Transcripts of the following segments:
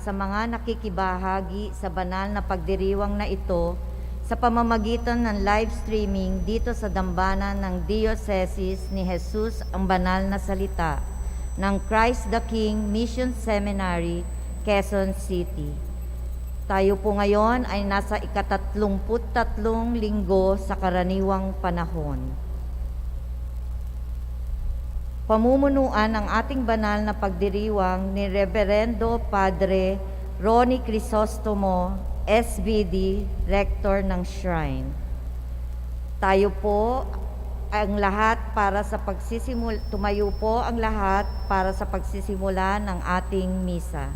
sa mga nakikibahagi sa banal na pagdiriwang na ito sa pamamagitan ng live streaming dito sa dambana ng Diocese ni Jesus ang Banal na Salita ng Christ the King Mission Seminary, Quezon City. Tayo po ngayon ay nasa ika-33 linggo sa karaniwang panahon. Pamumunuan ang ating banal na pagdiriwang ni Reverendo Padre Ronnie Crisostomo, SVD, Rector ng Shrine. Tayo po ang lahat para sa tumayo po ang lahat para sa pagsisimula ng ating misa.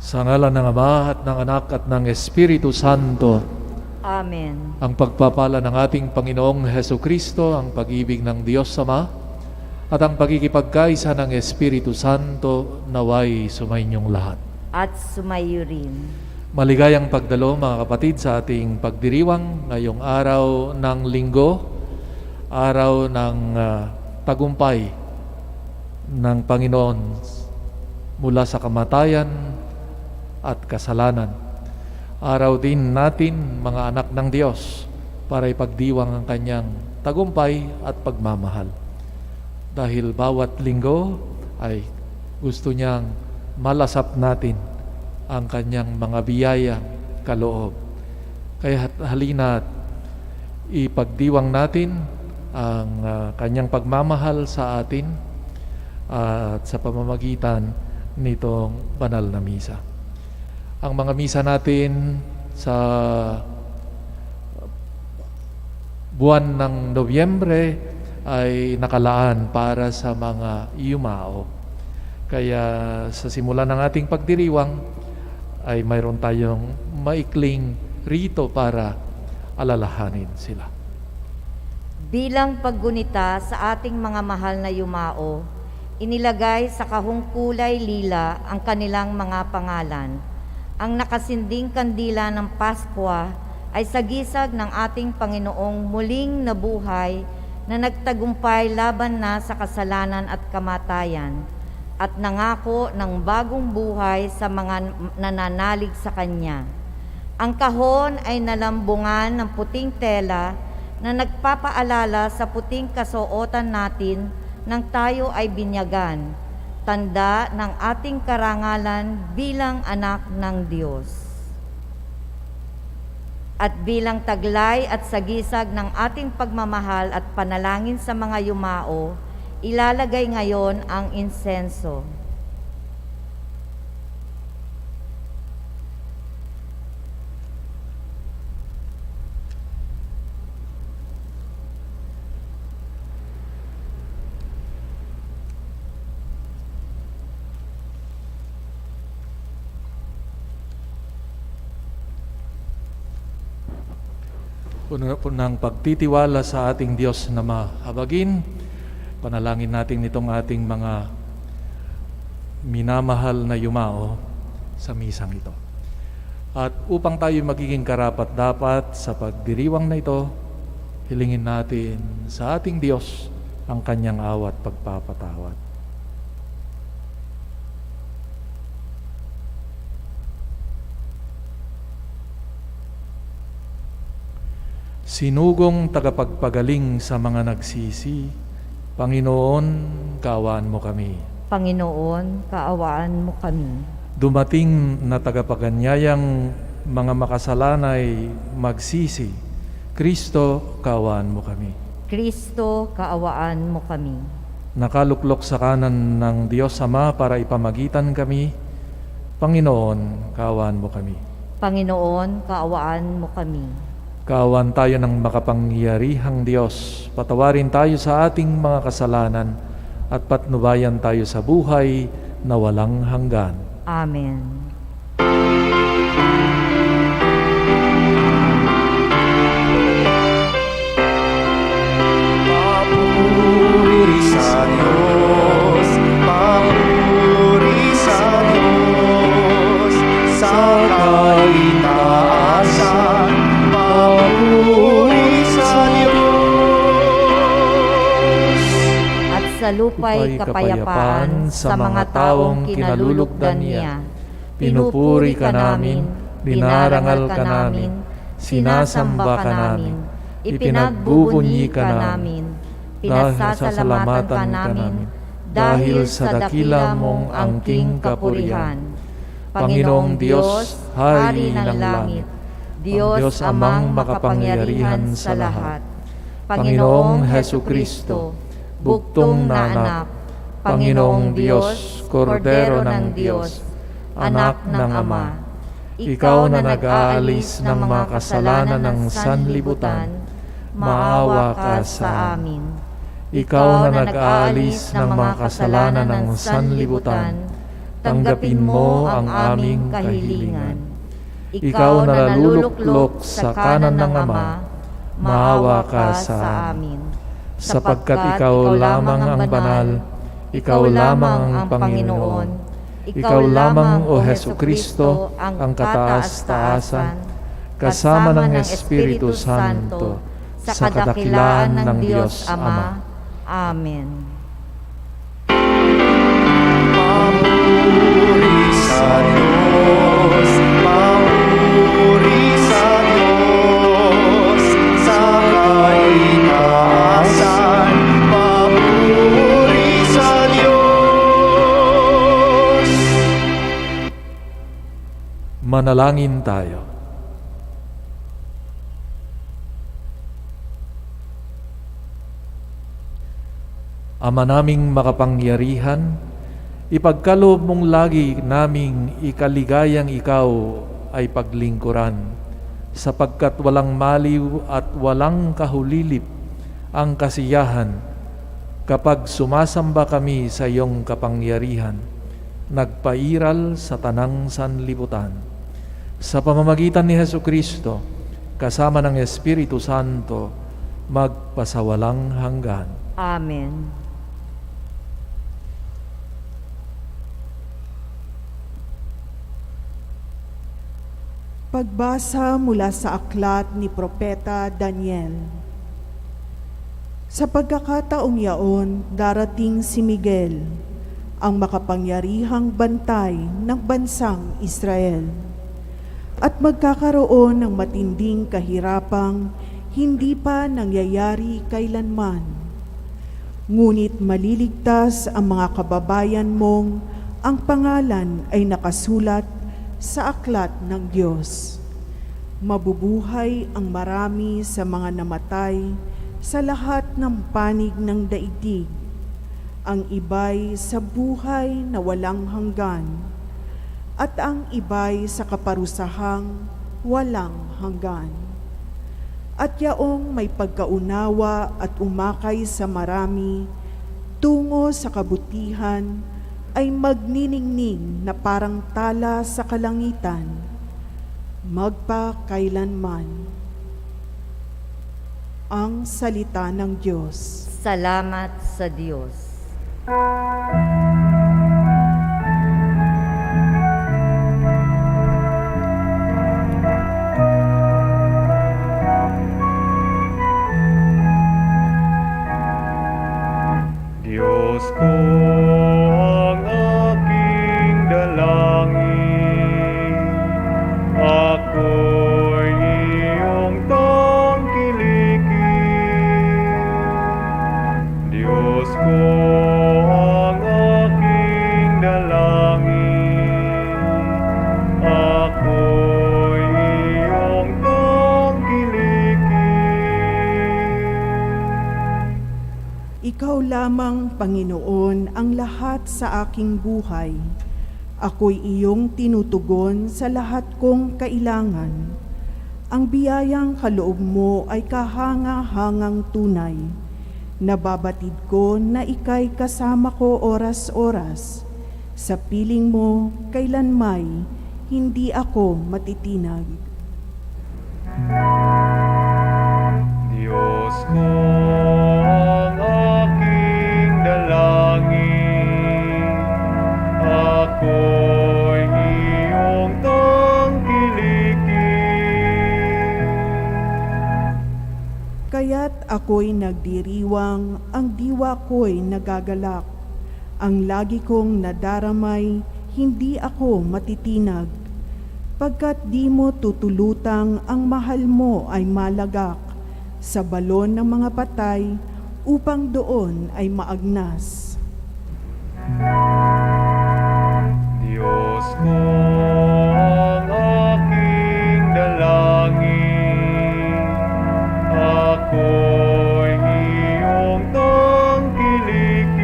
Sa ngalan ng Ama at ng Anak at ng Espiritu Santo. Amen. Ang pagpapala ng ating Panginoong Hesukristo, ang pag-ibig ng Diyos Ama, at ang pagkikipagkaisa ng Espiritu Santo naway sumainyong lahat. At sumayo rin. Maligayang pagdalo mga kapatid sa ating pagdiriwang ngayong araw ng linggo, araw ng tagumpay ng Panginoon mula sa kamatayan at kasalanan. Araw din natin, mga anak ng Diyos, para ipagdiwang ang kanyang tagumpay at pagmamahal. Dahil bawat linggo ay gusto niyang malasap natin ang kanyang mga biyayang kaloob. Kaya halina't ipagdiwang natin ang kanyang pagmamahal sa atin at sa pamamagitan nitong banal na misa. Ang mga misa natin sa buwan ng Nobyembre ay nakalaan para sa mga yumao. Kaya sa simula ng ating pagdiriwang ay mayroon tayong maikling rito para alalahanin sila. Bilang paggunita sa ating mga mahal na yumao, inilagay sa kahong kulay lila ang kanilang mga pangalan. Ang nakasinding kandila ng Pasko ay sagisag ng ating Panginoong muling nabuhay na nagtagumpay laban na sa kasalanan at kamatayan at nangako ng bagong buhay sa mga nananalig sa Kanya. Ang kahon ay nalambungan ng puting tela na nagpapaalala sa puting kasuotan natin nang tayo ay binyagan, tanda ng ating karangalan bilang anak ng Diyos. At bilang taglay at sagisag ng ating pagmamahal at panalangin sa mga yumao, ilalagay ngayon ang insenso. Punang pagtitiwala sa ating Diyos na mahabagin, panalangin natin nitong ating mga minamahal na yumao sa misang ito. At upang tayo magiging karapat-dapat sa pagdiriwang na ito, hilingin natin sa ating Diyos ang kanyang awa at pagpapatawad. Sinugong tagapagpagaling sa mga nagsisi, Panginoon, kaawaan mo kami. Panginoon, kaawaan mo kami. Dumating na tagapaganyayang mga makasalanay magsisi, Kristo, kaawaan mo kami. Kristo, kaawaan mo kami. Nakaluklok sa kanan ng Diyos Ama para ipamagitan kami, Panginoon, kaawaan mo kami. Panginoon, kaawaan mo kami. Kaawaan tayo ng makapangyarihang Diyos, patawarin tayo sa ating mga kasalanan at patnubayan tayo sa buhay na walang hanggan. Amen. Papuri sa Diyos, papuri sa Diyos, sa kaitaasan, papuri sa Diyos. At sa lupay kapayapaan sa mga taong kinalulugdan niya, pinupuri ka namin, dinarangal ka namin, sinasamba ka namin, ipinagbubunyi ka namin, pinasasalamatan ka namin, dahil sa dakila mong angking kapurihan. Panginoong Diyos, Hari ng langit, Diyos amang makapangyarihan sa lahat, Panginoong Hesukristo, buktong na anak, Panginoong Diyos, Kordero ng Diyos, anak ng Ama, ikaw na nag-aalis ng mga kasalanan ng sanlibutan, maawa ka sa amin. Ikaw na nag-aalis ng mga kasalanan ng sanlibutan, tanggapin mo ang aming kahilingan. Ikaw na naluluklok sa kanan ng Ama, maawa ka sa amin. Sapagkat ikaw lamang ang banal, ikaw lamang ang Panginoon, ikaw lamang, O Hesukristo, ang kataas-taasan, kasama ng Espiritu Santo, sa kadakilaan ng Diyos Ama. Amen. Papuri sa Diyos, papuri sa Diyos, sa kaitaasan, papuri sa Diyos. Manalangin tayo. Ama naming makapangyarihan, ipagkaloob mong lagi naming ikaligayang ikaw ay paglingkuran, sapagkat walang maliw at walang kahulilip ang kasiyahan kapag sumasamba kami sa iyong kapangyarihan, nagpairal sa tanang sanlibutan. Sa pamamagitan ni Hesukristo, kasama ng Espiritu Santo, magpasawalang hanggan. Amen. Pagbasa mula sa aklat ni Propeta Daniel. Sa pagkakataong yaon, darating si Miguel, ang makapangyarihang bantay ng bansang Israel, at magkakaroon ng matinding kahirapang hindi pa nangyayari kailanman. Ngunit maliligtas ang mga kababayan mong ang pangalan ay nakasulat sa aklat ng Diyos. Mabubuhay ang marami sa mga namatay sa lahat ng panig ng daigdig. Ang iba'y sa buhay na walang hanggan, at ang iba'y sa kaparusahang walang hanggan. At yaong may pagkaunawa at umakay sa marami tungo sa kabutihan ay magniningning na parang tala sa kalangitan, magpakailanman. Ang salita ng Diyos. Salamat sa Diyos. Diyos ko ang aking dalangin, ako'y iyong tangkilikin. Diyos ko ang aking dalangin, ako'y iyong tangkilikin. Ikaw lamang, Panginoon, ang lahat sa aking buhay. Ako'y iyong tinutugon sa lahat kong kailangan. Ang biyayang kaloob mo ay kahanga-hangang tunay. Nababatid ko na ika'y kasama ko oras-oras. Sa piling mo, kailanmay, hindi ako matitinag. Diyos ko ang aking dalangin, ako'y iyong tangkilikin. Kaya't ako'y nagdiriwang, ang diwa ko'y nagagalak. Ang lagi kong nadaramay, hindi ako matitinag. Pagkat di mo tutulutang ang mahal mo ay malagak sa balon ng mga patay upang doon ay maagnas. Diyos ko ang aking dalangin, ako'y iyong tangkilikin.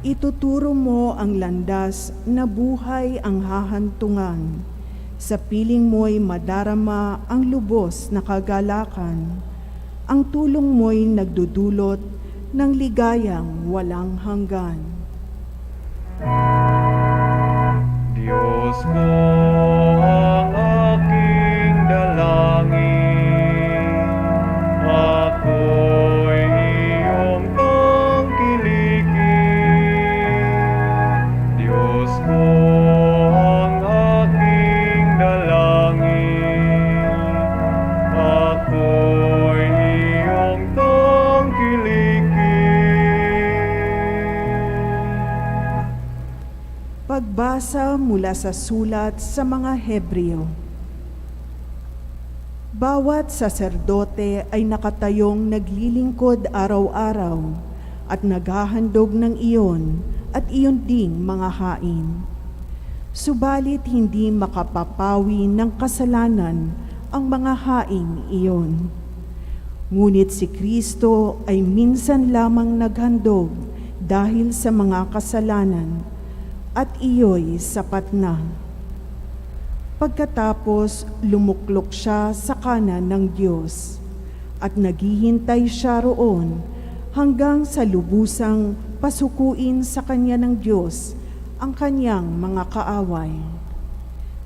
Ituturo mo ang landas na buhay ang hahantungan. Sa piling mo'y madarama ang lubos na kagalakan. Ang tulong mo'y nagdudulot ng ligayang walang hanggan. Diyos ko ang aking dalangin, ako'y iyong tangkilikin. Diyos ko ang aking dalangin, ako'y iyong tangkilikin. Pagbasa mula sa sulat sa mga Hebreo. Bawat saserdote ay nakatayong naglilingkod araw-araw at naghahandog ng iyon at iyon ding mga hain. Subalit hindi makapapawi ng kasalanan ang mga haing iyon. Ngunit si Kristo ay minsan lamang naghandog dahil sa mga kasalanan, at iyo'y sapat na. Pagkatapos, lumuklok siya sa kanan ng Diyos, at naghihintay siya roon hanggang sa lubusang pasukuin sa kanya ng Diyos ang kanyang mga kaaway.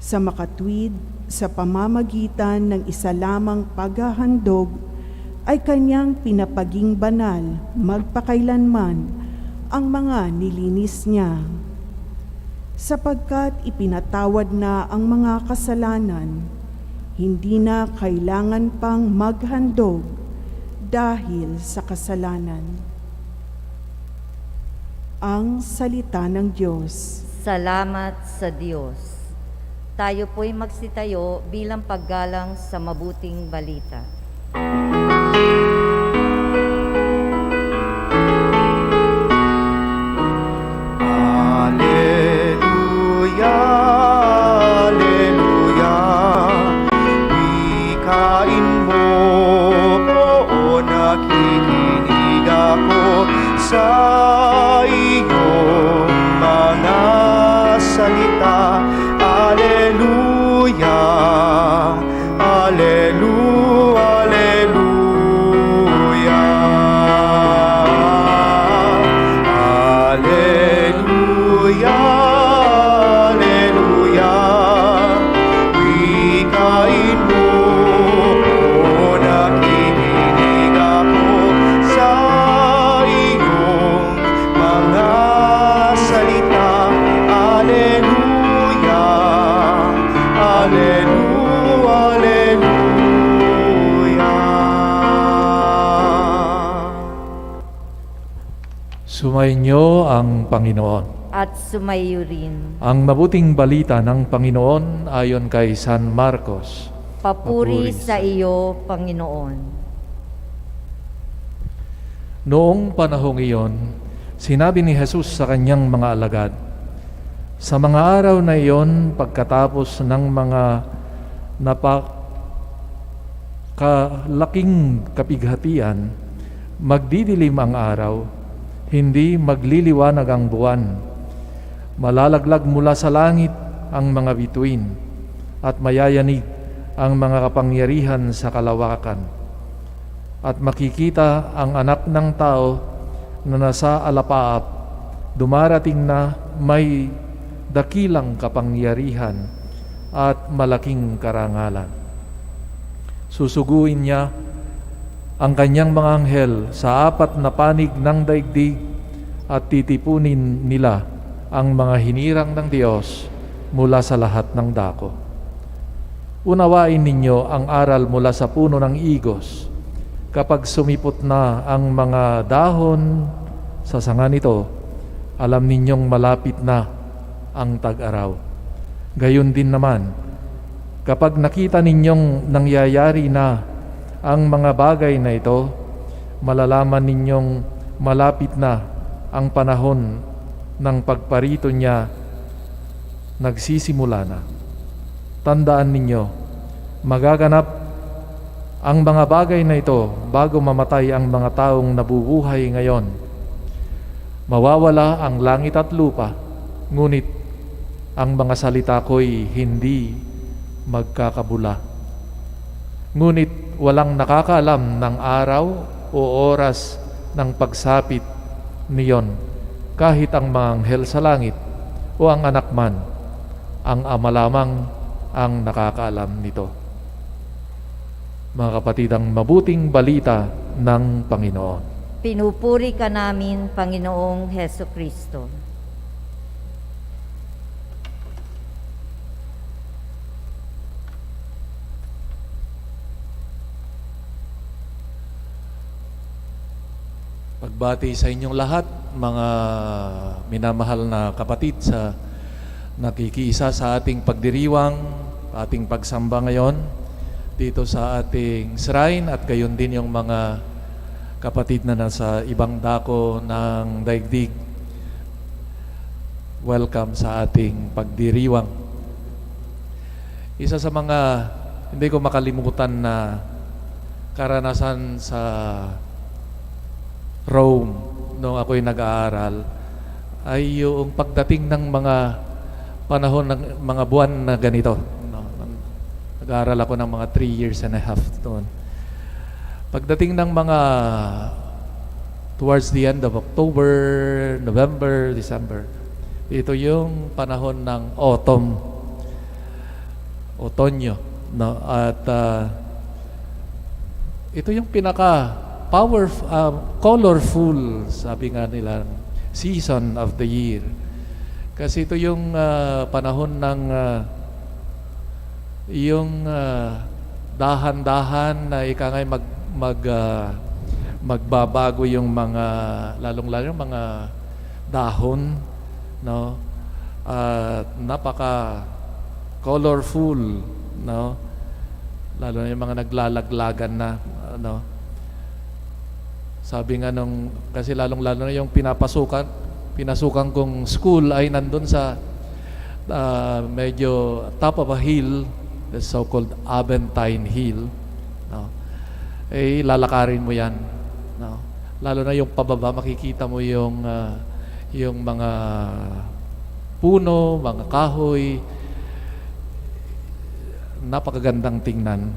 Sa makatwid, sa pamamagitan ng isa lamang paghahandog, ay kanyang pinapaging banal magpakailanman ang mga nilinis niya. Sapagkat ipinatawad na ang mga kasalanan, hindi na kailangan pang maghandog dahil sa kasalanan. Ang salita ng Diyos. Salamat sa Diyos. Tayo po'y magsitayo bilang paggalang sa mabuting balita. Alleluia, sa iyong mga salita. Alleluia, Alleluia, Alleluia, Alleluia, Alleluia. Wikain mo, o nakikinig ako sa iyong mga salita. Alleluia, Alleluia, Alleluia. Sumainyo ang Panginoon. At sumayo rin. Ang mabuting balita ng Panginoon ayon kay San Marcos. Papuri Papuri sa iyo, Panginoon. Noong panahong iyon, sinabi ni Jesus sa kanyang mga alagad, sa mga araw na iyon, pagkatapos ng mga napakalaking kapighatian, magdidilim ang araw, hindi magliliwanag ang buwan. Malalaglag mula sa langit ang mga bituin at mayayanig ang mga kapangyarihan sa kalawakan. At makikita ang anak ng tao na nasa alapaap, dumarating na may dakilang kapangyarihan at malaking karangalan. Susuguin niya ang kanyang mga anghel sa apat na panig ng daigdig at titipunin nila ang mga hinirang ng Diyos mula sa lahat ng dako. Unawain ninyo ang aral mula sa puno ng igos. Kapag sumipot na ang mga dahon sa sanga nito, alam ninyong malapit na ang tag-araw. Gayon din naman, kapag nakita ninyong nangyayari na ang mga bagay na ito, malalaman ninyong malapit na ang panahon ng pagparito niya nagsisimula na. Tandaan ninyo, magaganap ang mga bagay na ito bago mamatay ang mga taong nabubuhay ngayon. Mawawala ang langit at lupa, ngunit ang mga salita ko'y hindi magkakabula. Ngunit walang nakakaalam ng araw o oras ng pagsapit niyon, kahit ang mga anghel sa langit o ang anak man, ang Ama lamang ang nakakaalam nito. Mga kapatid, ang mabuting balita ng Panginoon. Pinupuri ka namin, Panginoong Heso Kristo. Pagbati sa inyong lahat, mga minamahal na kapatid sa nakikiisa sa ating pagdiriwang, ating pagsamba ngayon dito sa ating shrine, at gayon din yung mga kapatid na nasa ibang dako ng daigdig. Welcome sa ating pagdiriwang. Isa sa mga hindi ko makalimutan na karanasan sa Rome noong ako'y nag-aaral ay yung pagdating ng mga panahon ng mga buwan na ganito. Nag-aaral ako ng mga 3 years and a half doon. Pagdating ng mga towards the end of October, November, December, ito yung panahon ng autumn, otonyo, no? At ito yung pinaka colorful, sabi nga nila, season of the year. Kasi ito yung panahon ng yung dahan-dahan na ikangay magbabago yung mga lalong-lalo mga dahon, no? Napaka colorful, no? Lalo na yung mga naglalaglagan na, ano. Sabi nga nung, kasi lalong-lalo na yung pinasukan kong school ay nandun sa medyo top of a hill, the so-called Aventine Hill, no? Eh, lalakarin mo yan, no? Lalo na yung pababa, makikita mo yung mga puno, mga kahoy. Napakagandang tingnan.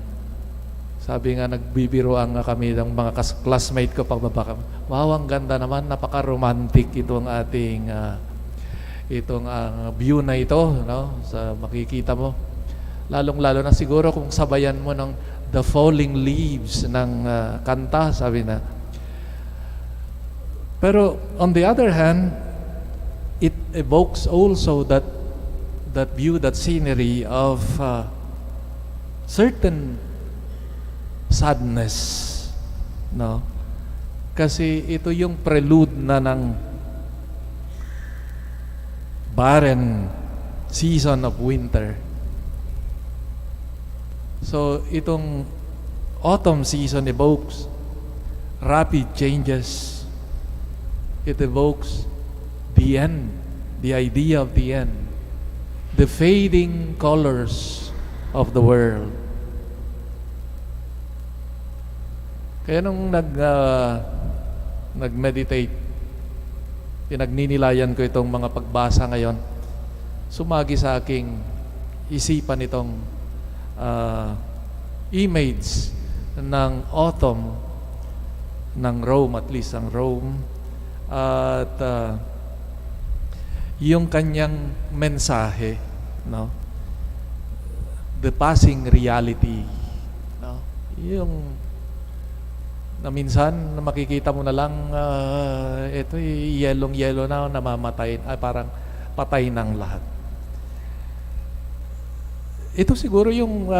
Sabi nga, nagbibiroan nga kami ng mga classmate ko pagbaba kami. Wow, ang ganda naman, napaka-romantic itong ating itong view na ito, no? Sa makikita mo. Lalong-lalo na siguro kung sabayan mo ng The Falling Leaves ng kanta, sabi na. Pero on the other hand, it evokes also that view, that scenery of certain sadness, no? Kasi ito yung prelude na ng barren season of winter. So itong autumn season evokes rapid changes. It evokes the end, the idea of the end, the fading colors of the world. Kaya nung nag-meditate, pinagninilayan ko itong mga pagbasa ngayon, sumagi sa aking isipan itong image ng autumn ng Rome, at least ang Rome, at yung kanyang mensahe, no? The passing reality, no? Yung na minsan makikita mo na lang ito yellow na, namamatay, parang patay ng lahat. Ito siguro yung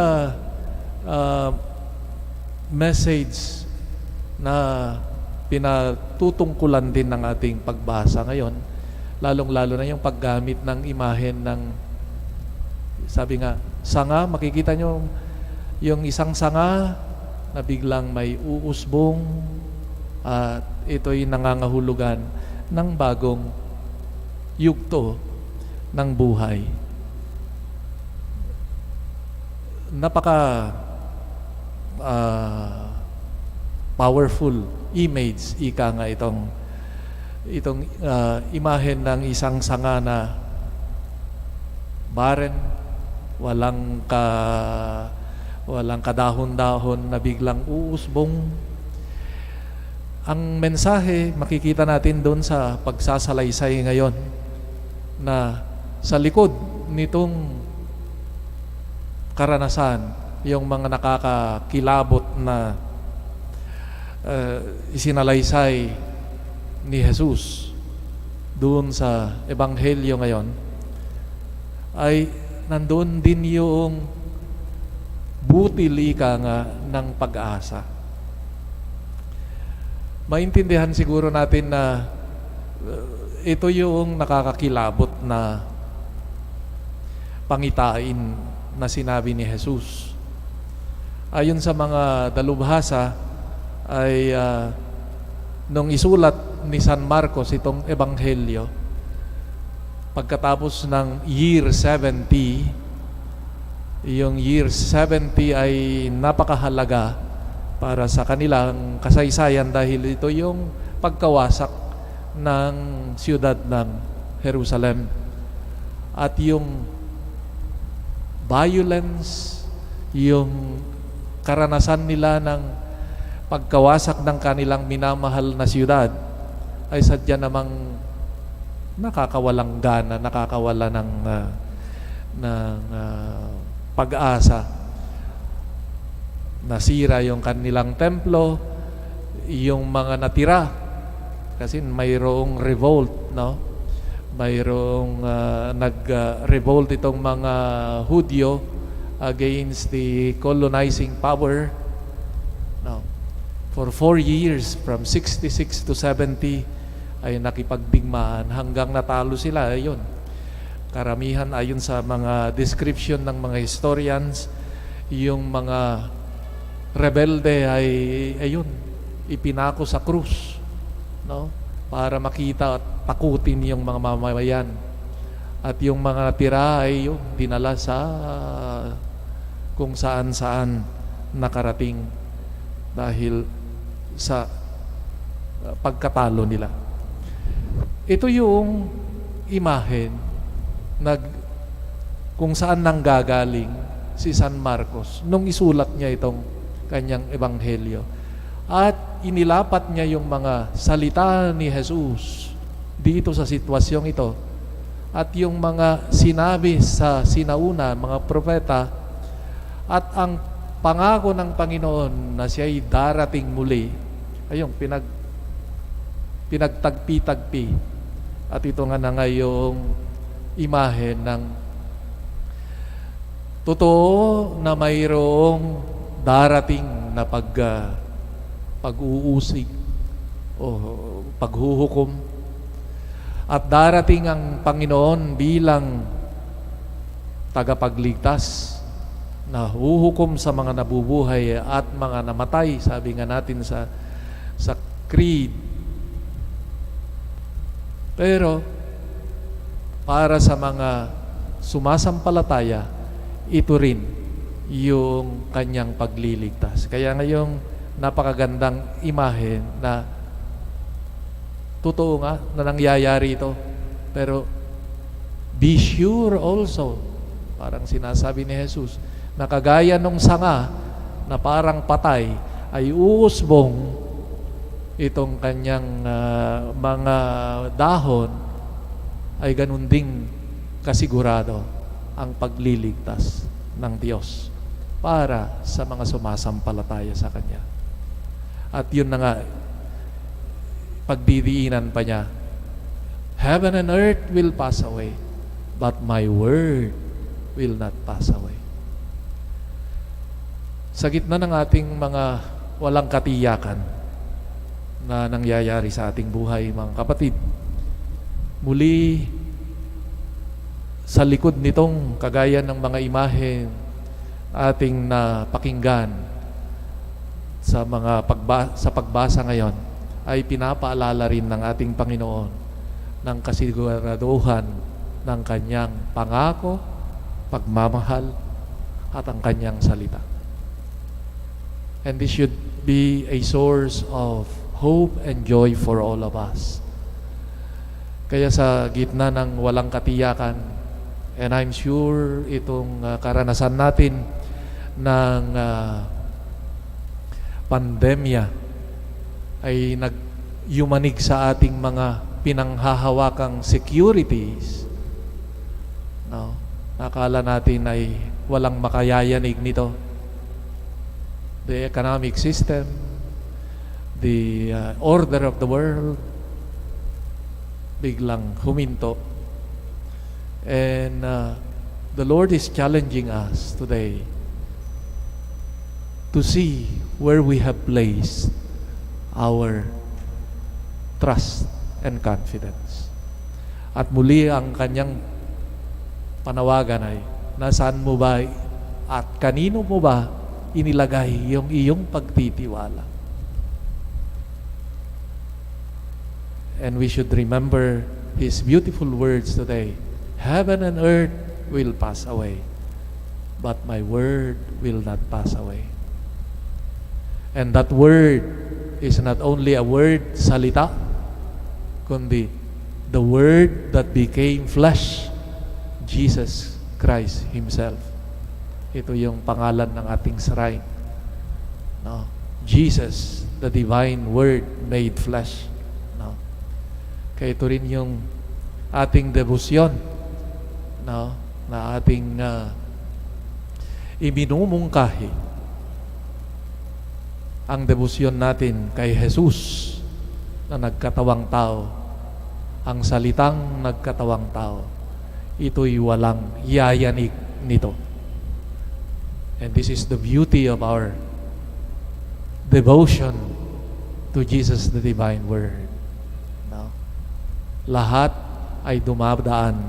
message na pinatutungkulan din ng ating pagbasa ngayon, lalong-lalo na yung paggamit ng imahen ng, sabi nga, sanga. Makikita nyo yung isang sanga na biglang may uusbong at ito'y nangangahulugan ng bagong yugto ng buhay. Napaka powerful image, ika nga itong imahen ng isang sanga na barren, walang kadahon-dahon na biglang uusbong. Ang mensahe makikita natin doon sa pagsasalaysay ngayon na sa likod nitong karanasan, yung mga nakakakilabot na isinalaysay ni Jesus doon sa Ebanghelyo ngayon, ay nandoon din yung butil, ika nga, ng pag-asa. Maintindihan siguro natin na ito yung nakakakilabot na pangitain na sinabi ni Jesus. Ayon sa mga dalubhasa ay nung isulat ni San Marcos itong Ebanghelyo, pagkatapos ng year 70, yung year 70 ay napakahalaga para sa kanilang kasaysayan dahil ito yung pagkawasak ng siyudad ng Jerusalem. At yung violence, yung karanasan nila ng pagkawasak ng kanilang minamahal na siyudad ay sadya namang nakakawalang gana, nakakawala ng pag-asa. Nasira yung kanilang templo, yung mga natira, kasi mayroong revolt, no? Mayroong nag-revolt itong mga Hudyo against the colonizing power, no? For 4 years, from 66 to 70, ay nakipagdigmaan hanggang natalo sila. Ayun, karamihan ayon sa mga description ng mga historians, yung mga rebelde ay ayun, ipinako sa krus, no? Para makita at takutin yung mga mamamayan. At yung mga natira ay yun, dinala sa kung saan-saan nakarating dahil sa pagkatalo nila. Ito yung imahen kung saan nanggagaling si San Marcos nung isulat niya itong kanyang ebanghelyo. At inilapat niya yung mga salita ni Jesus dito sa sitwasyong ito. At yung mga sinabi sa sinauna, mga propeta, at ang pangako ng Panginoon na siya'y darating muli, ayun, pinagtagpi-tagpi. At ito nga na ngayong imahe ng totoo na mayroong darating na pag-uusig o paghuhukom. At darating ang Panginoon bilang tagapagligtas na huhukom sa mga nabubuhay at mga namatay, sabi nga natin sa creed. Pero para sa mga sumasampalataya, ito rin yung kanyang pagliligtas. Kaya ngayong napakagandang imahe na totoo nga na nangyayari ito. Pero be sure also, parang sinasabi ni Jesus, na kagaya nung sanga na parang patay, ay uusbong itong kanyang mga dahon, ay ganun ding kasigurado ang pagliligtas ng Diyos para sa mga sumasampalataya sa Kanya. At yun na nga, pagdidiinan pa niya, heaven and earth will pass away, but my word will not pass away. Sa gitna ng ating mga walang katiyakan na nangyayari sa ating buhay, mga kapatid, muli sa likod nitong kagaya ng mga imahe ating napakinggan sa mga pagbasa ngayon, ay pinapaalala rin ng ating Panginoon ng kasiguraduhan ng kanyang pangako, pagmamahal, at ang kanyang salita. And this should be a source of hope and joy for all of us. Kaya sa gitna ng walang katiyakan, and I'm sure itong karanasan natin ng pandemya ay nagyumanig sa ating mga pinanghahawakang securities. No? Nakala natin ay walang makayayanig nito. The economic system, the order of the world, biglang huminto. And the Lord is challenging us today to see where we have placed our trust and confidence. At muli ang kanyang panawagan ay, nasaan mo ba at kanino mo ba inilagay yung iyong pagtitiwala? And we should remember His beautiful words today. Heaven and earth will pass away, but my word will not pass away. And that word is not only a word, salita, kundi the word that became flesh, Jesus Christ Himself. Ito yung pangalan ng ating shrine. No? Jesus, the divine word made flesh. No? Kaya ito rin yung ating debosyon, no? Na ating iminumungkahi. Ang debosyon natin kay Jesus na nagkatawang tao, ang salitang nagkatawang tao, ito'y walang yayanig nito. And this is the beauty of our devotion to Jesus, the divine word. No? Lahat ay dumadaan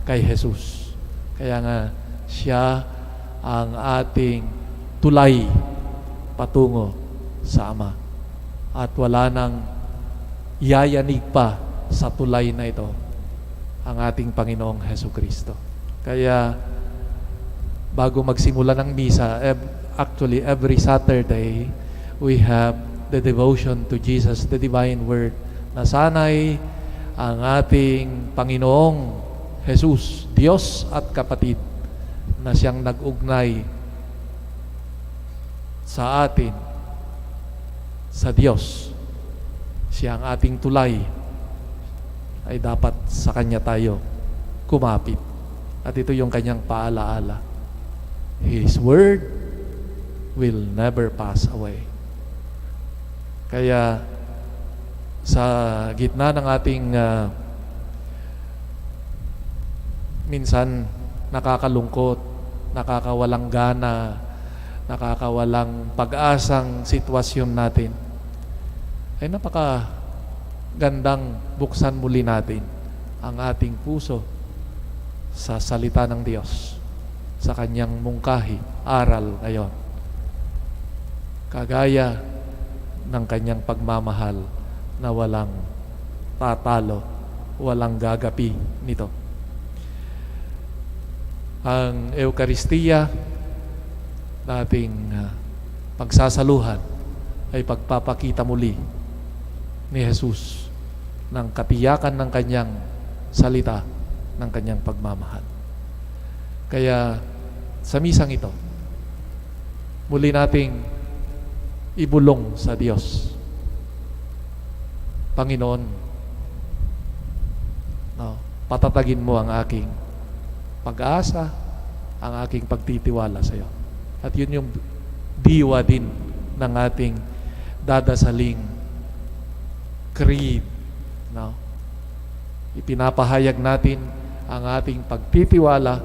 kay Jesus. Kaya nga siya ang ating tulay patungo sa Ama. At wala nang yayanig pa sa tulay na ito ang ating Panginoong Hesukristo. Kaya bago magsimula ng misa, actually every Saturday we have the devotion to Jesus, the divine word, na sana'y ang ating Panginoong Jesus, Diyos at kapatid, na siyang nag-ugnay sa atin, sa Diyos, siya ang ating tulay, ay dapat sa Kanya tayo kumapit. At ito yung Kanyang paalaala. His word will never pass away. Kaya sa gitna ng ating minsan nakakalungkot, nakakawalang gana, nakakawalang pag-asang sitwasyon natin, ay napakagandang buksan muli natin ang ating puso sa salita ng Diyos, sa Kanyang mungkahi, aral ngayon. Kagaya ng Kanyang pagmamahal na walang tatalo, walang gagapi nito. Ang Eukaristiya nating pagsasaluhan ay pagpapakita muli ni Jesus ng katiyakan ng Kanyang salita, ng Kanyang pagmamahal. Kaya sa misang ito, muli nating ibulong sa Diyos, Panginoon, patatagin mo ang aking pag-asa, ang aking pagtitiwala sa iyo. At yun yung diwa din ng ating dadasaling creed. Ipinapahayag natin ang ating pagtitiwala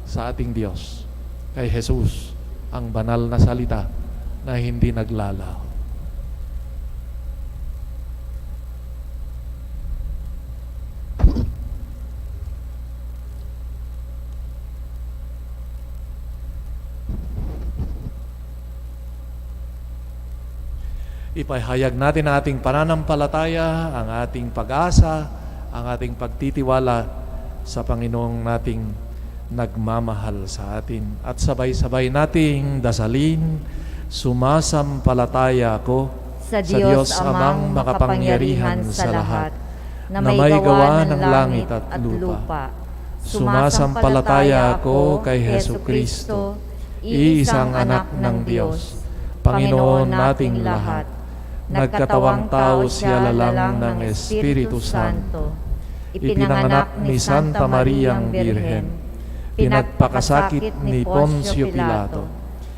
sa ating Diyos, kay Jesus, ang banal na salita na hindi naglalaho. Ipahayag natin ang ating pananampalataya, ang ating pag-asa, ang ating pagtitiwala sa Panginoong nating nagmamahal sa atin. At sabay-sabay nating dasalin, sumasampalataya ako sa Diyos amang makapangyarihan sa lahat, na may gawa ng langit at lupa. Sumasampalataya ako kay Jesucristo, iisang anak ng Diyos, Panginoon nating lahat. Nagkatawang tao siya lalang ng Espiritu Santo. Ipinanganak ni Santa Mariang Birhen. Pinagpakasakit ni Poncio Pilato.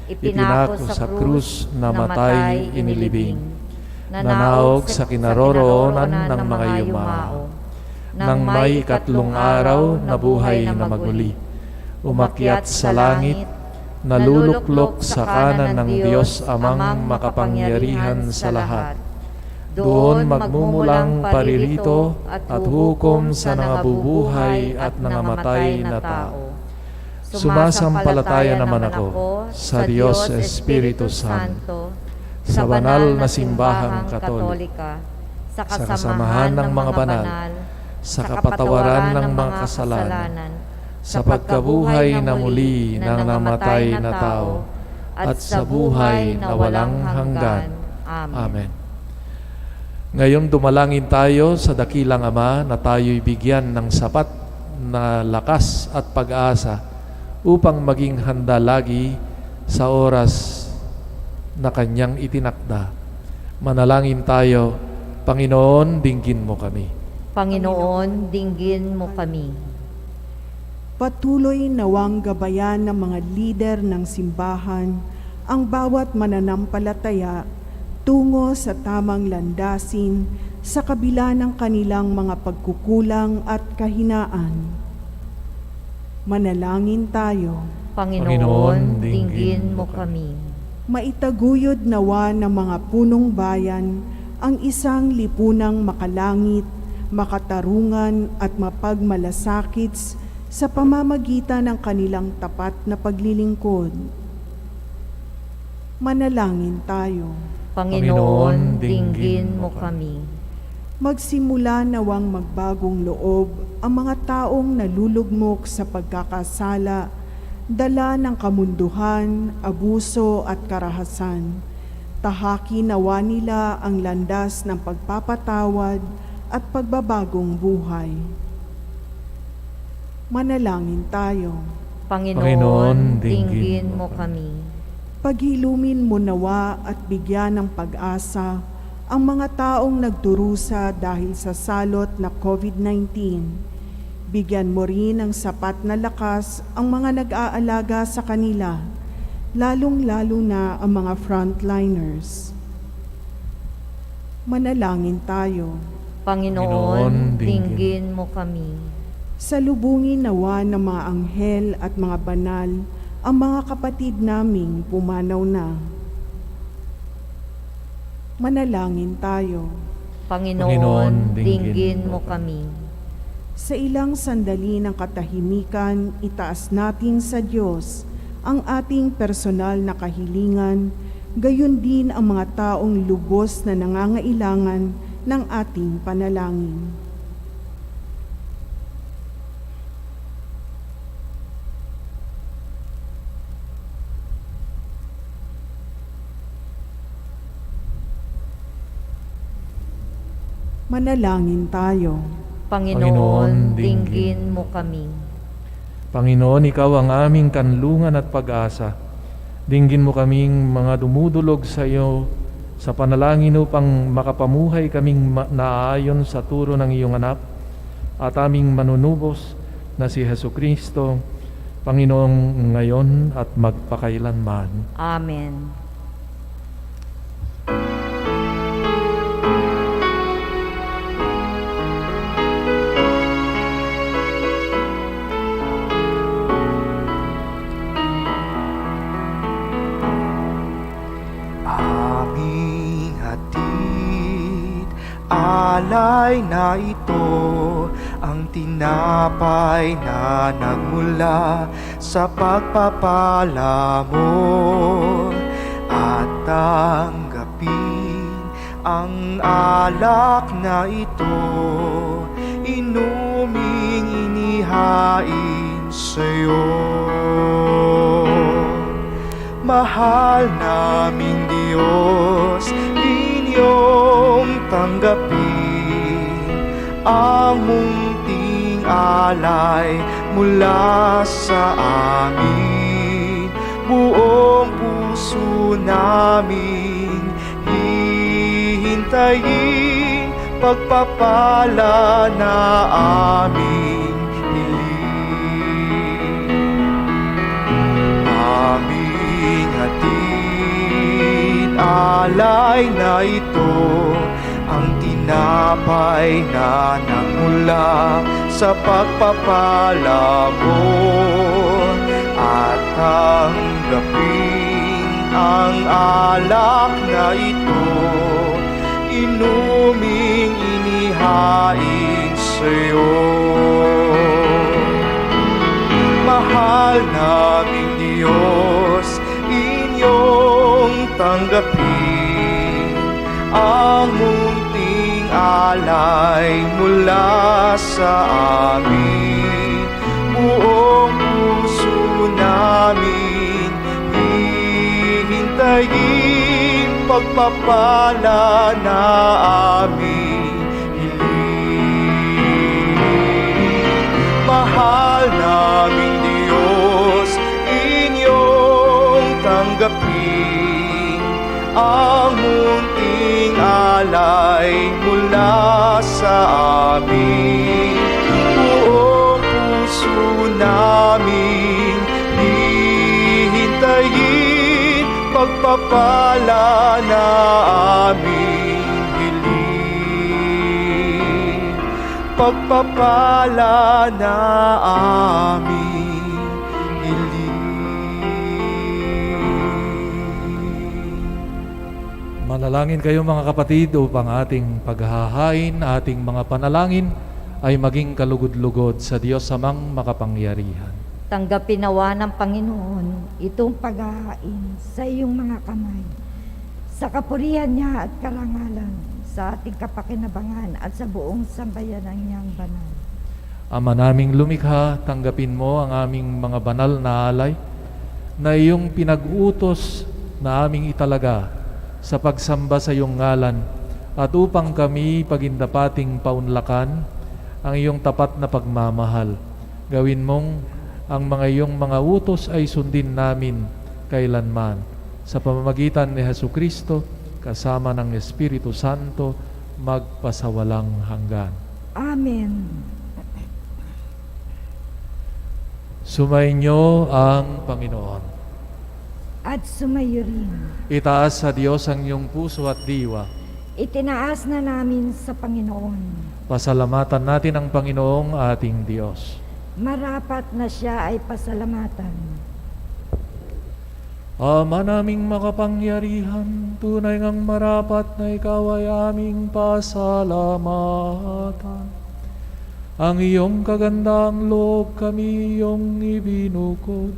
Ipinako sa krus, namatay, inilibing. Nanaog sa kinaroroonan ng mga yumao. Nang may ikatlong araw, nabuhay na maguli. Umakyat sa langit, naluluklok sa kanan ng Diyos amang makapangyarihan sa lahat. Doon magmumulang paririto at hukom sa nangabubuhay at nangamatay na tao. Sumasampalataya naman ako sa Diyos Espiritu Santo, sa banal na simbahang Katolika, sa kasamahan ng mga banal, sa kapatawaran ng mga kasalanan, sa pagkabuhay na muli ng namatay na tao, at sa buhay na walang hanggan. Amen. Ngayon dumalangin tayo sa dakilang Ama na tayo'y bigyan ng sapat na lakas at pag-asa upang maging handa lagi sa oras na Kanyang itinakda. Manalangin tayo. Panginoon, dinggin mo kami. Panginoon, dinggin mo kami. Patuloy nawang gabayan ng mga lider ng simbahan ang bawat mananampalataya tungo sa tamang landasin sa kabila ng kanilang mga pagkukulang at kahinaan. Manalangin tayo. Panginoon, dinggin mo kami. Maitaguyod nawa ng mga punong bayan ang isang lipunang makalangit, makatarungan at mapagmalasakit sa pamamagitan ng kanilang tapat na paglilingkod. Manalangin tayo. Panginoon, dinggin mo kami. Magsimula nawang magbagong loob ang mga taong nalulugmok sa pagkakasala, dala ng kamunduhan, abuso at karahasan. Tahaki nawa nila ang landas ng pagpapatawad at pagbabagong buhay. Manalangin tayo. Panginoon, dinggin mo kami. Paghilumin mo nawa at bigyan ng pag-asa ang mga taong nagdurusa dahil sa salot na COVID-19. Bigyan mo rin ng sapat na lakas ang mga nag-aalaga sa kanila, lalong-lalo na ang mga frontliners. Manalangin tayo. Panginoon, dinggin mo kami. Salubungin nawa ng mga anghel at mga banal ang mga kapatid naming pumanaw na. Manalangin tayo. Panginoon, dinggin mo kami. Sa ilang sandali ng katahimikan, itaas natin sa Diyos ang ating personal na kahilingan, gayon din ang mga taong lubos na nangangailangan ng ating panalangin. Manalangin tayo. Panginoon, dinggin mo kami. Panginoon, Ikaw ang aming kanlungan at pag-asa. Dinggin mo kaming mga dumudulog sa iyo sa panalangin upang makapamuhay kaming naayon sa turo ng iyong anak at aming manunubos na si Jesucristo, Panginoong ngayon at magpakailanman. Amen. Aming hatid, alay na ito, ang tinapay na nagmula sa pagpapala mo. At tanggapin ang alak na ito, inuming inihain sa'yo. Mahal naming Diyos, inyong tanggapin ang munting alay mula sa amin. Buong puso namin hihintayin pagpapala na aming hiling. Aming hatid, alay na ito, ang tinapay na nagmula sa pagpapala mo. At tanggapin ang alak na ito, inuming inihain sa'yo. Mahal naming Diyos, inyong tanggapin ang munting alay mula sa amin. Buong puso namin hihintayin pagpapala na aming hiling. Mahal naming Diyos, inyong tanggapin ang munting alay mula sa amin. Buong puso namin hihintayin pagpapala na aming hiling. Pagpapala na aming hiling. Manalangin kayo mga kapatid upang ating paghahain, ating mga panalangin ay maging kalugod-lugod sa Diyos amang makapangyarihan. Tanggapin nawa ng Panginoon itong paghahain sa iyong mga kamay, sa kapurihan niya at karangalan, sa ating kapakinabangan at sa buong sambayanan niyang banal. Ama naming lumikha, tanggapin mo ang aming mga banal na alay na iyong pinag-utos na aming italaga sa pagsamba sa iyong ngalan at upang kami pagindapating paunlakan ang iyong tapat na pagmamahal. Gawin mong ang mga iyong mga utos ay sundin namin kailanman. Sa pamamagitan ni Jesucristo, kasama ng Espiritu Santo, magpasawalang hanggan. Amen. Sumainyo ang Panginoon. At sumayo rin. Itaas sa Diyos ang iyong puso at diwa. Itinaas na namin sa Panginoon. Pasalamatan natin ang Panginoong ating Diyos. Marapat na siya ay pasalamatan. Ama naming makapangyarihan, tunay ngang marapat na ikaw ay aming pasalamatan. Ang iyong kagandang loob kami iyong ibinukod,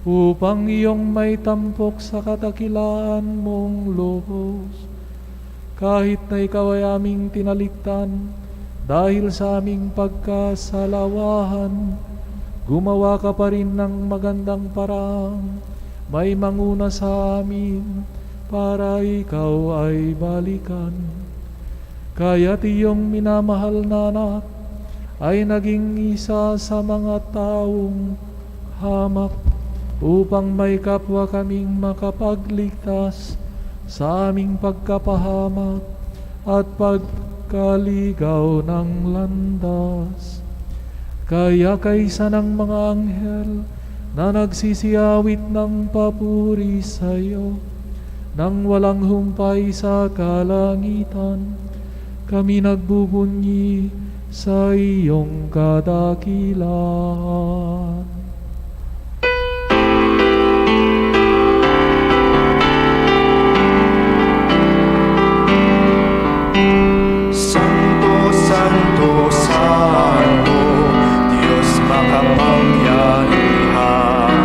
upang iyong may tampok sa katakilaan mong lubos. Kahit na ikaw ay aming tinaliktan, dahil sa aming pagkasalawahan, gumawa ka pa rin ng magandang parang may manguna sa amin para ikaw ay balikan. Kaya't iyong minamahal na anak ay naging isa sa mga taong hamak upang may kapwa kaming makapagligtas sa aming pagkapahamak at pagkaligaw ng landas. Kaya kaysa ng mga anghel na nagsisiyawit ng papuri sa iyo, nang walang humpay sa kalangitan, kami nagbubunyi sa iyong kadakilaan. Santo, Santo, Santo, Diyos makapangyarihan.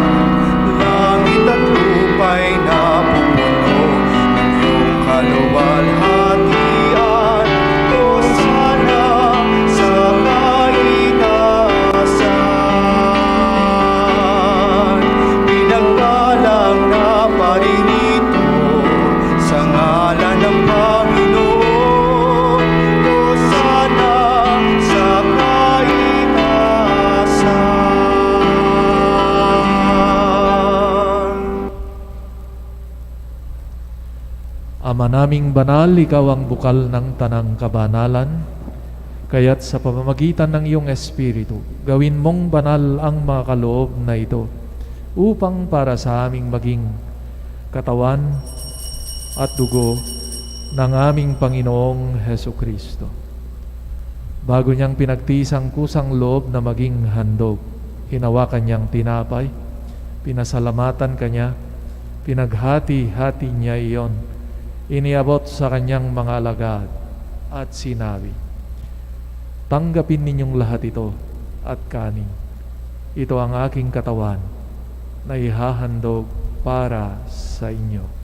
Langit at lupa'y napupuno ng iyong kaluwalhatian. Hosana sa kaitaasan. Pinagpalang na paririto sa ngalan ng Panginoon. Hosana sa kaitaasan. Ama naming banal, ikaw ang bukal ng tanang kabanalan, kaya't sa pamamagitan ng iyong Espiritu, gawin mong banal ang mga kaloob na ito, upang para sa aming maging katawan at dugo ng aming Panginoong Heso Kristo. Bago niyang pinagtisang kusang loob na maging handog, hinawakan niyang tinapay, pinasalamatan kanya, pinaghati-hati niya iyon, iniabot sa kanyang mga alagad at sinabi, "Tanggapin ninyong lahat ito at kanin. Ito ang aking katawan na ihahandog para sa inyo."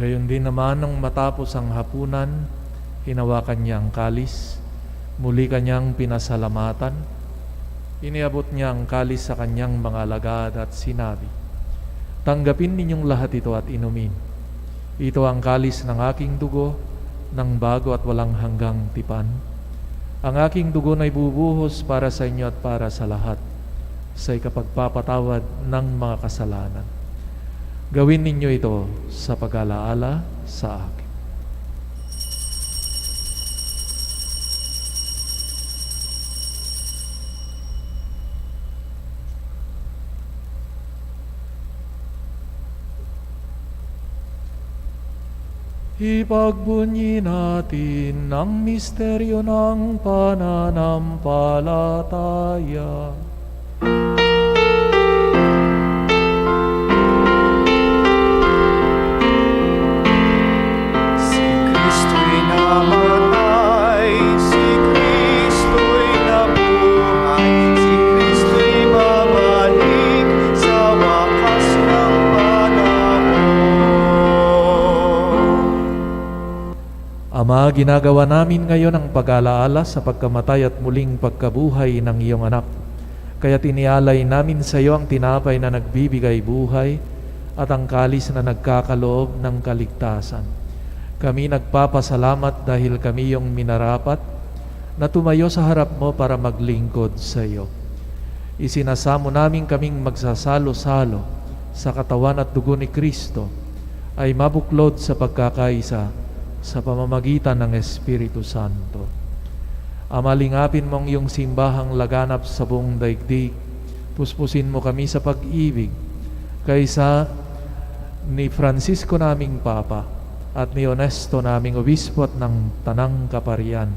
Gayon din naman nang matapos ang hapunan, hinawakan niya ang kalis, muli kanyang pinasalamatan, iniabot niya ang kalis sa kanyang mga alagad at sinabi, "Tanggapin ninyong lahat ito at inumin. Ito ang kalis ng aking dugo, ng bago at walang hanggang tipan. Ang aking dugo na ibubuhos para sa inyo at para sa lahat, sa ikapagpapatawad ng mga kasalanan. Gawin ninyo ito sa pag-alaala sa akin." Ipagbunyi natin ang misteryo ng pananampalataya. Si Kristo'y namatay, si Kristo'y nabuhay, si Kristo'y babalik sa Ama, ginagawa namin ngayon ang pag-alaala sa pagkamatay at muling pagkabuhay ng iyong anak. Kaya tinialay namin sa iyo ang tinapay na nagbibigay buhay at ang kalis na nagkakaloob ng kaligtasan. Kami nagpapasalamat dahil kami yung minarapat na tumayo sa harap mo para maglingkod sa iyo. Isinasamo namin kaming magsasalo-salo sa katawan at dugo ni Kristo ay mabuklod sa pagkakaisa sa pamamagitan ng Espiritu Santo. Amalingapin mong iyong simbahang laganap sa buong daigdig. Puspusin mo kami sa pag-ibig kaysa ni Francisco naming Papa at ni Honesto naming Obispo at ng Tanang Kaparian.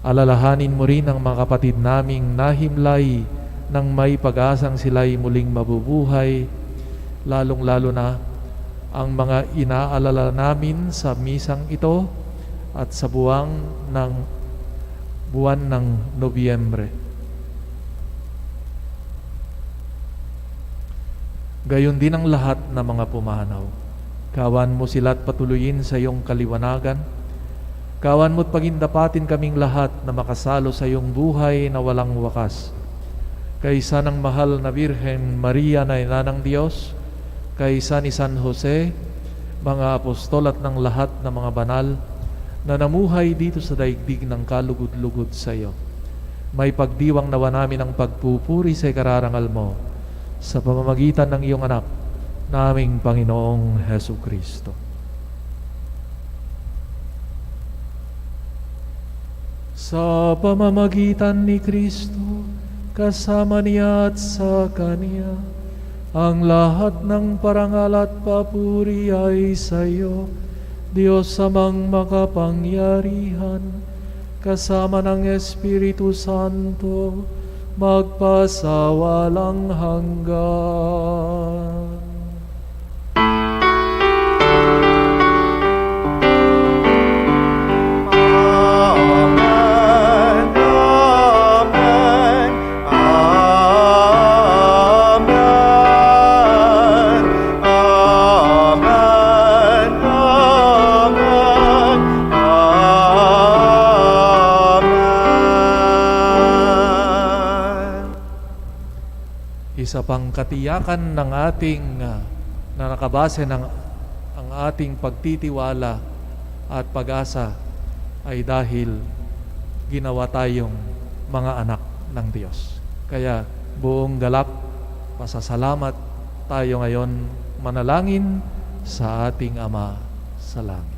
Alalahanin mo rin ang mga kapatid naming nahimlay nang may pag-asang sila'y muling mabubuhay, lalong-lalo na ang mga inaalala namin sa misang ito at sa buwan ng Nobyembre. Gayon din ang lahat ng mga pumanaw. Kawan mo sila at patuloyin sa iyong kaliwanagan. Kawan mo't pagindapatin kaming lahat na makasalo sa iyong buhay na walang wakas. Kaysa ng mahal na Birhen Maria na ina ng Diyos, kaysa ni San Jose, mga apostol at ng lahat ng mga banal na namuhay dito sa daigdig ng kalugod-lugod sa iyo. May pagdiwang nawa namin ang pagpupuri sa ikararangal mo sa pamamagitan ng iyong anak, naming Panginoong Hesu Kristo. Sa pamamagitan ni Kristo, kasama niya at sa Kanya, ang lahat ng parangal at papuri ay sa iyo, Diyos amang makapangyarihan, kasama ng Espiritu Santo, magpasawalang hanggan. Isa pang katiyakan ng ating na nakabase ng ang ating pagtitiwala at pag-asa ay dahil ginawa tayong mga anak ng Diyos. Kaya buong galak, pasasalamat tayo ngayon manalangin sa ating Ama sa langit.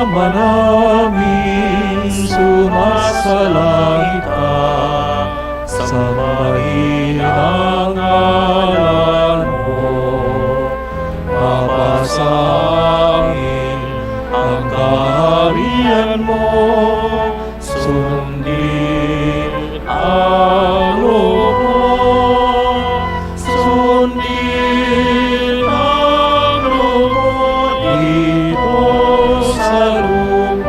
Ama namin, sumasalangit ka, sambahin ang ngalan mo. Mapasa amin ang kaharian mo, sundin ang loob mo, sundin ang loob mo dito sa lupa.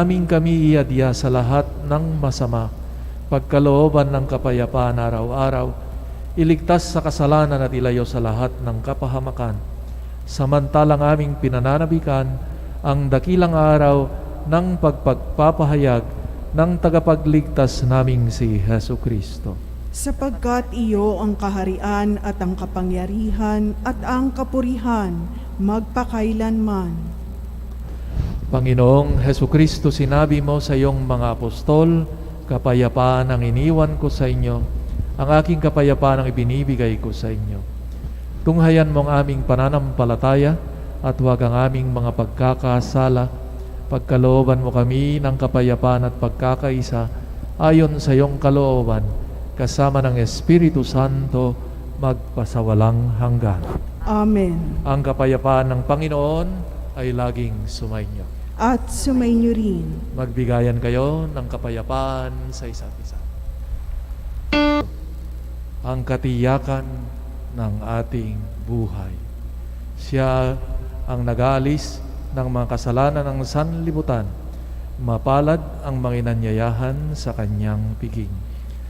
namin kami iadya sa lahat ng masama, pagkalooban ng kapayapaan araw-araw, iligtas sa kasalanan at ilayo sa lahat ng kapahamakan. Samantalang aming pinananabikan ang dakilang araw ng pagpagpapahayag ng tagapagligtas naming si Hesu Kristo. Sapagkat iyo ang kaharian at ang kapangyarihan at ang kapurihan magpakailanman. Panginoong Hesu Kristo, sinabi mo sa iyong mga apostol, kapayapaan ang iniwan ko sa inyo, ang aking kapayapaan ang ibinibigay ko sa inyo. Tunghayan mo ang aming pananampalataya at huwag ang aming mga pagkakasala. Pagkalooban mo kami ng kapayapaan at pagkakaisa ayon sa iyong kalooban, kasama ng Espiritu Santo, magpasawalang hanggan. Amen. Ang kapayapaan ng Panginoon ay laging sumainyo. At sumainyo rin. Magbigayan kayo ng kapayapaan sa isa't isa. Ang katiyakan ng ating buhay. Siya ang nag-aalis ng mga kasalanan ng sanlibutan. Mapalad ang mga inanyayahan sa kanyang piging.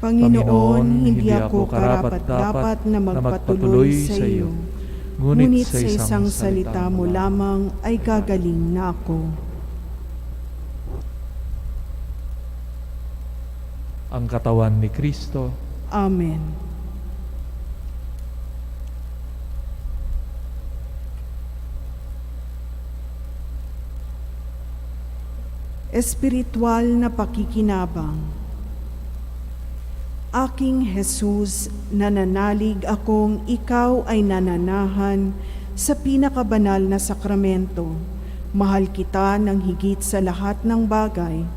Panginoon, hindi ako karapat-dapat na magpatuloy sa iyo. Ngunit sa isang salita mo lamang ay gagaling na ako. Ang katawan ni Kristo. Amen. Espiritual na pakikinabang. Aking Jesus, nananalig akong ikaw ay nananahan sa pinakabanal na sakramento. Mahal kita ng higit sa lahat ng bagay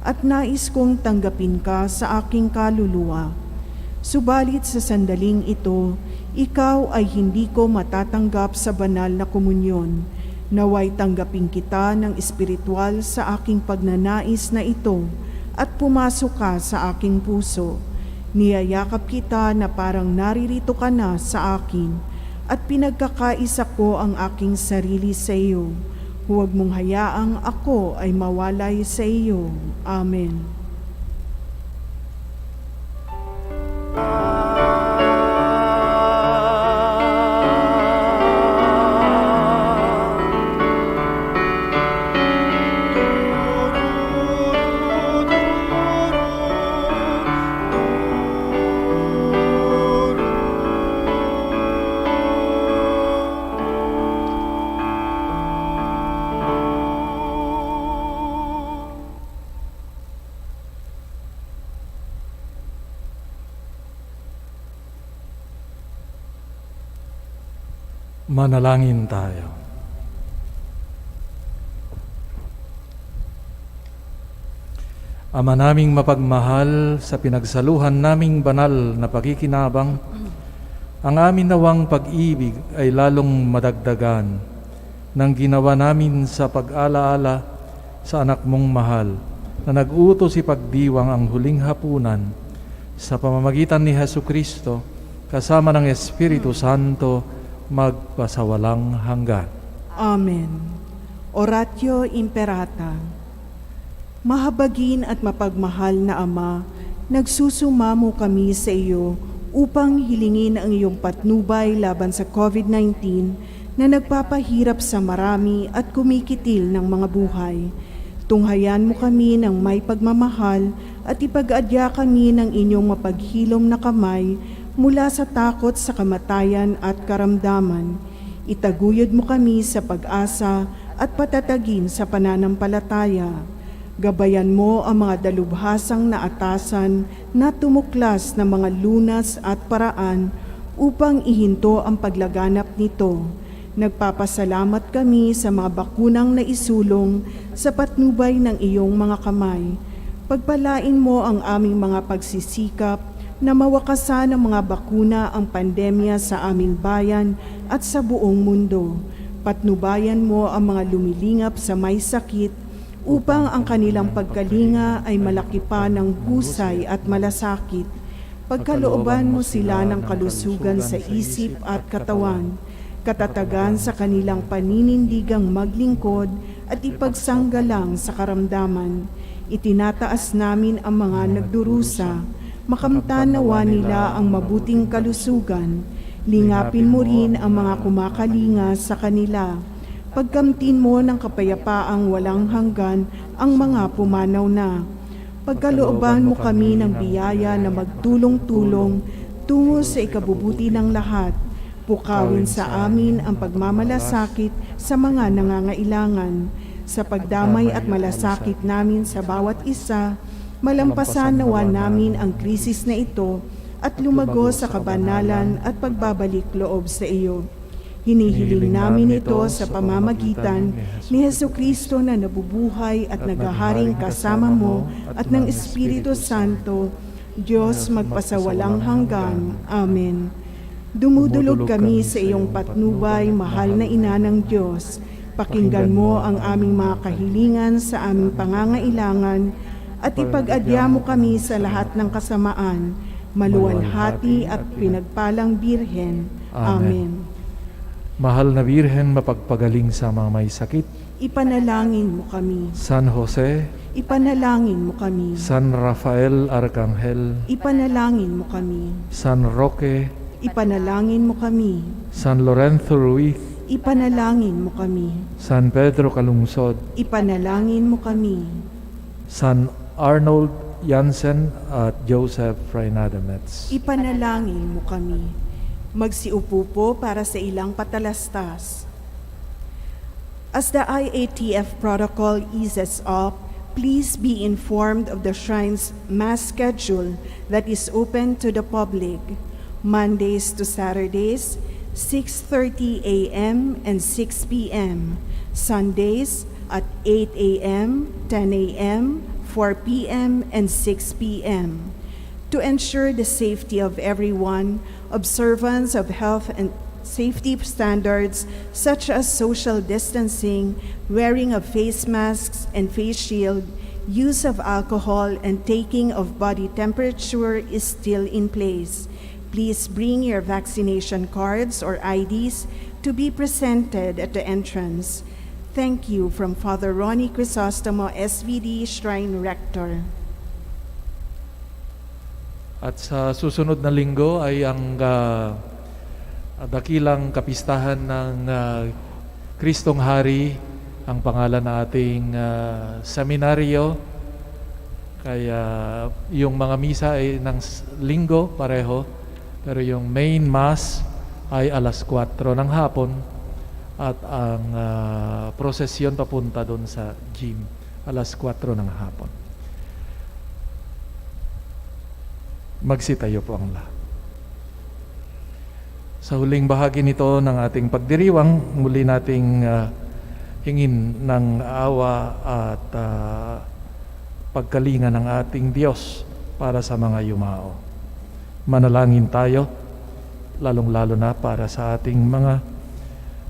at nais kong tanggapin ka sa aking kaluluwa. Subalit sa sandaling ito, ikaw ay hindi ko matatanggap sa banal na komunyon. Naway tanggapin kita ng espiritual sa aking pagnanais na ito at pumasok ka sa aking puso. Niyayakap kita na parang naririto ka na sa akin at pinagkakaisa ko ang aking sarili sa iyo. Huwag mong hayaang ako ay mawalay sa iyo. Amen. Manalangin tayo. Ama naming mapagmahal, sa pinagsaluhan naming banal na pakikinabang, ang amin nawang pag-ibig ay lalong madagdagan ng ginawa namin sa pag-alaala sa anak mong mahal na nag-utos ipagdiwang ang huling hapunan sa pamamagitan ni Hesu Kristo kasama ng Espiritu Santo magpasawalang hanggan. Amen. Oratio Imperata. Mahabagin at mapagmahal na Ama, nagsusumamo kami sa iyo upang hilingin ang iyong patnubay laban sa COVID-19 na nagpapahirap sa marami at kumikitil ng mga buhay. Tunghayan mo kami ng may pagmamahal at ipag-adya kami ng inyong mapaghilom na kamay mula sa takot sa kamatayan at karamdaman. Itaguyod mo kami sa pag-asa at patatagin sa pananampalataya. Gabayan mo ang mga dalubhasang na atasan na tumuklas ng mga lunas at paraan upang ihinto ang paglaganap nito. Nagpapasalamat kami sa mga bakunang naisulong sa patnubay ng iyong mga kamay. Pagpalain mo ang aming mga pagsisikap na mawakasan ng mga bakuna ang pandemya sa aming bayan at sa buong mundo. Patnubayan mo ang mga lumilingap sa may sakit upang ang kanilang pagkalinga ay malaki pa ng husay at malasakit. Pagkalooban mo sila ng kalusugan sa isip at katawan. katatagan sa kanilang paninindigang maglingkod at ipagsanggalang sa karamdaman. Itinataas namin ang mga nagdurusa, makamtan nawa nila ang mabuting kalusugan. Lingapin mo rin ang mga kumakalinga sa kanila. Pagkamtin mo ng kapayapaang walang hanggan ang mga pumanaw na. Pagkalooban mo kami ng biyaya na magtulong-tulong tungo sa ikabubuti ng lahat. Pukawin sa amin ang pagmamalasakit sa mga nangangailangan. Sa pagdamay at malasakit namin sa bawat isa, malampasan nawa namin ang krisis na ito at lumago sa kabanalan at pagbabalik loob sa iyo. Hinihiling namin ito sa pamamagitan ni Hesukristo na nabubuhay at naghaharing kasama mo at ng Espiritu Santo, Diyos magpasawalang hanggan. Amen. Dumudulog kami sa iyong patnubay, mahal na ina ng Diyos. Pakinggan mo ang aming mga kahilingan sa aming pangangailangan at ipag-adya mo kami sa lahat ng kasamaan, maluwalhati at pinagpalang Birhen. Amen. Mahal na Birhen, mapagpagaling sa mga may sakit. Ipanalangin mo kami. San Jose, Ipanalangin mo kami. San Rafael Arcangel, Ipanalangin mo kami. San Roque, Ipanalangin mo kami. San Lorenzo Ruiz, Ipanalangin mo kami. San Pedro Calungsod, Ipanalangin mo kami. San Arnold Jansen at Joseph Reynadamets. Ipanalangin mo kami. Magsiupo po para sa ilang patalastas. As the IATF protocol eases up, please be informed of the Shrine's Mass schedule that is open to the public. Mondays to Saturdays, 6:30 a.m. and 6 p.m. Sundays at 8 a.m., 10 a.m., 4 p.m., and 6 p.m. To ensure the safety of everyone, observance of health and safety standards such as social distancing, wearing of face masks and face shield, use of alcohol, and taking of body temperature is still in place. Please bring your vaccination cards or IDs to be presented at the entrance. Thank you from Father Ronnie Crisostomo, SVD, Shrine Rector. At sa susunod na linggo ay ang dakilang kapistahan ng Kristong Hari, ang pangalan ng ating seminaryo. Kaya yung mga misa ay ng linggo pareho, pero yung main mass ay alas 4 ng hapon at ang prosesyon papunta doon sa gym alas 4 ng hapon. Magsitayo po ang lahat. Sa huling bahagi nito ng ating pagdiriwang, muli nating hingin ng awa at pagkalinga ng ating Diyos para sa mga yumao. Manalangin tayo, lalong-lalo na para sa ating mga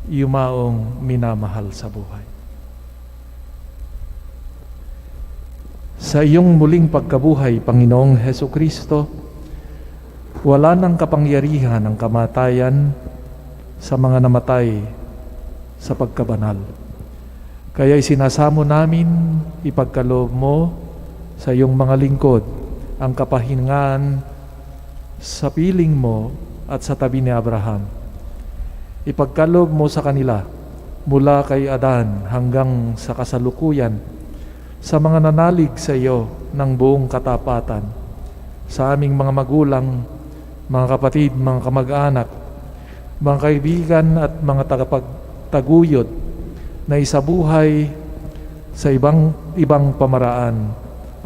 yumaong minamahal sa buhay. Sa iyong muling pagkabuhay, Panginoong Hesukristo, wala nang kapangyarihan ang kamatayan sa mga namatay sa pagkabanal. Kaya isinasamo namin, ipagkaloob mo sa iyong mga lingkod ang kapahingaan sa piling mo at sa tabi ni Abraham. Ipagkaloob mo sa kanila mula kay Adan hanggang sa kasalukuyan, sa mga nanalig sa iyo ng buong katapatan, sa aming mga magulang, mga kapatid, mga kamag-anak, mga kaibigan at mga tagapagtaguyod na isabuhay sa ibang pamaraan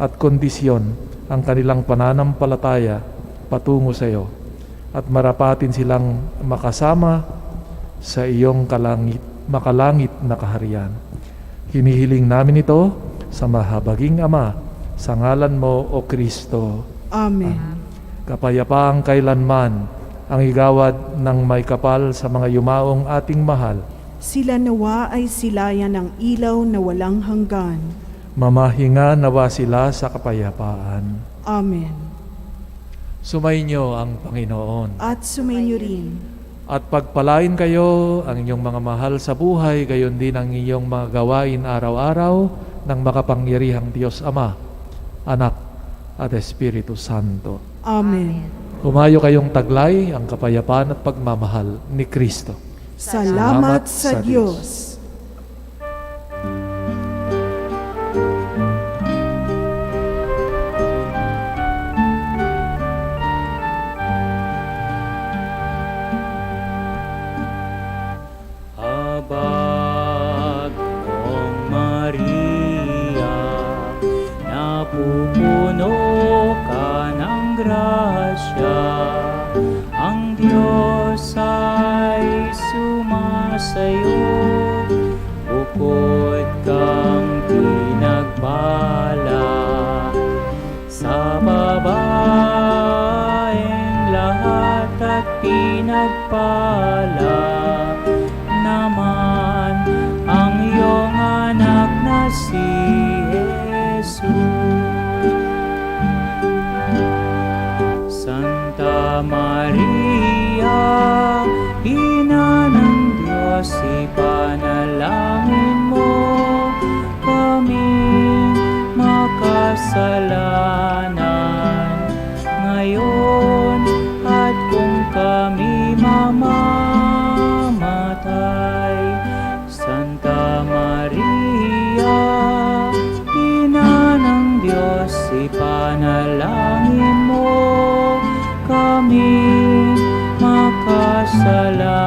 at kondisyon ang kanilang pananampalataya patungo sa iyo, at marapatin silang makasama sa iyong makalangit na kaharian. Hinihiling namin ito sa mahabaging Ama, sa ngalan mo, O Kristo. Amen. Kapayapaang kailanman ang igawad ng may kapal sa mga yumaong ating mahal. Sila nawa ay silayan ng ilaw na walang hanggan. Mamahinga nawa sila sa kapayapaan. Amen. Sumainyo ang Panginoon. At sumainyo rin. At pagpalain kayo ang inyong mga mahal sa buhay, gayon din ang iyong mga gawain araw-araw ng makapangyarihang Diyos Ama, Anak, at Espiritu Santo. Amen. Humayo kayong taglay ang kapayapaan at pagmamahal ni Kristo. Salamat sa Diyos. Habag mong Maria, napupuno ka ng grasya, ang Diyos ay sumasayo, bukod kang pinagpala. Sa babaeng lahat at pinagpala naman ang iyong anak na si Jesus. Santa Maria, Ina ng Diyos, ipanalangin mo kami makasalanan ngayon at kung kami mamamatay. Santa Maria, Ina ng Diyos, ipanalangin mo kami makasalanan